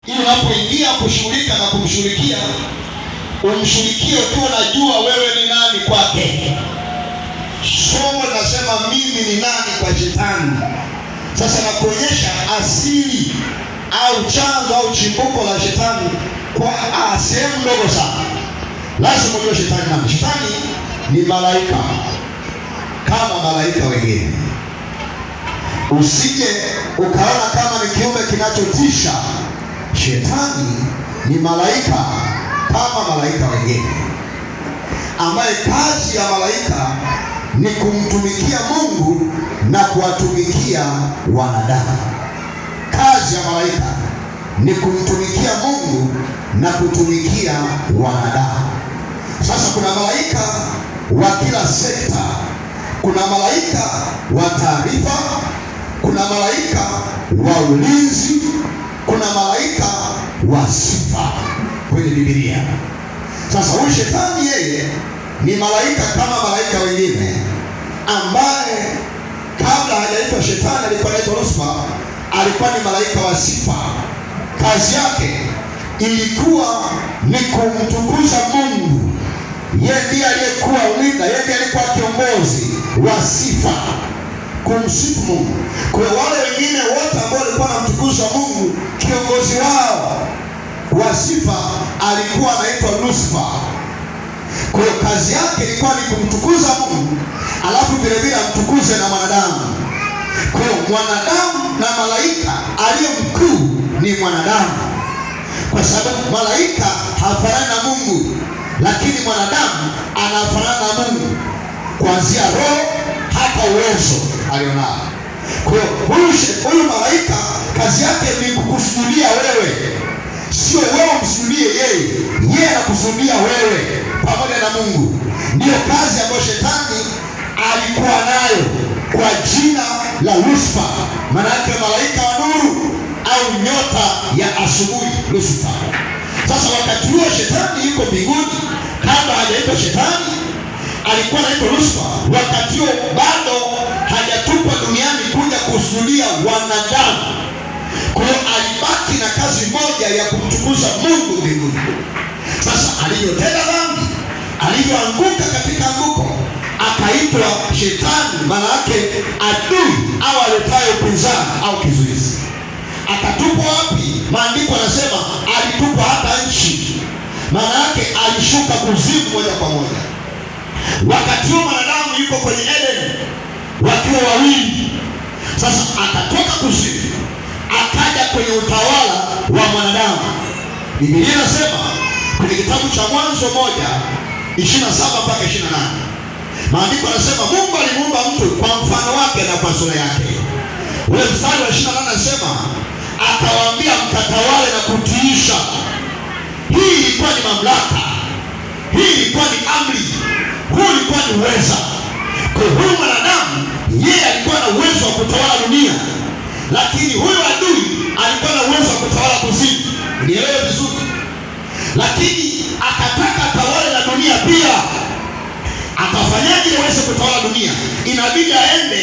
ili unapoingia kushughulika na kumshughulikia, umshughulikie ukiwa unajua wewe ni nani kwake. Somo linasema mimi ni nani kwa shetani. Sasa nakuonyesha asili au chanzo au chimbuko la shetani kwa sehemu ndogo sana. Lazima ujue shetani nani. Shetani ni malaika kama malaika wengine. Usije ukaona kama ni kiumbe kinachotisha. Shetani ni malaika kama malaika wengine, ambaye kazi ya malaika ni kumtumikia Mungu na kuwatumikia wanadamu. Kazi ya malaika ni kumtumikia Mungu na kutumikia wanadamu. Sasa kuna malaika wa kila sekta. Kuna malaika wa taarifa, kuna malaika wa ulinzi, kuna malaika wa sifa kwenye Biblia. Sasa huyu shetani yeye ni malaika kama malaika wengine, ambaye kabla hajaitwa shetani alikuwa anaitwa Lucifer. Alikuwa ni malaika wa sifa. Kazi yake ilikuwa ni kumtukuza Mungu. Yeye ndiye aliyekuwa ulinda, yeye ndiye alikuwa kiongozi wa sifa, kumsifu Mungu. Kwa wale wengine wote ambao walikuwa wanamtukuza Mungu, kiongozi wao wa sifa alikuwa anaitwa Lucifer. Kwa hiyo kazi yake ilikuwa ni kumtukuza Mungu, alafu vile vile amtukuze na mwanadamu. Kwa hiyo mwanadamu na malaika, aliye mkuu ni mwanadamu, kwa sababu malaika hafanani na Mungu, lakini mwanadamu anafanana na Mungu kuanzia roho hata uwezo alionao. Kwa hiyo huyu malaika kazi yake ni kukusujudia wewe, sio wewe umsujudie yeye. Yeye anakusujudia wewe pamoja na Mungu. Ndiyo kazi ambayo shetani alikuwa nayo kwa jina la Lucifer, maana yake malaika wa nuru au nyota ya asubuhi, Lucifer. Sasa wakati huo shetani yuko mbinguni, kabla hajaitwa shetani alikuwa anaitwa Lucifer. Wakati huo bado hajatupwa duniani kuja kusujudia wanadamu. Kwa hiyo alibaki na kazi moja ya kumtukuza Mungu mbinguni. Sasa alivyotenda dhambi, alivyoanguka katika anguko, akaitwa shetani, maana yake adui au aletaye upinzani au kizuizi. Akatupwa wapi? Maandiko yanasema alitupwa hata nchi, maana yake alishuka kuzimu moja kwa moja. Wakati huo mwanadamu yuko kwenye Eden wakiwa wawili. Sasa akatoka kuzimu akaja kwenye utawala wa mwanadamu. Biblia inasema kwenye kitabu cha Mwanzo 1:27 mpaka 28, maandiko yanasema Mungu alimuumba mtu kwa mfano wake na kwa sura yake. Ule mstari wa 28 anasema akawaambia mkatawale na kutiisha. Hii ilikuwa ni mamlaka, hii ilikuwa ni amri, huu ilikuwa ni uweza. Kwa huyu mwanadamu yeye alikuwa na uwezo wa kutawala dunia, lakini huyu adui alikuwa na uwezo wa kutawala kuzimu. Nielewe vizuri. Lakini akataka tawala na dunia pia. Akafanyaje aweze kutawala dunia? Inabidi aende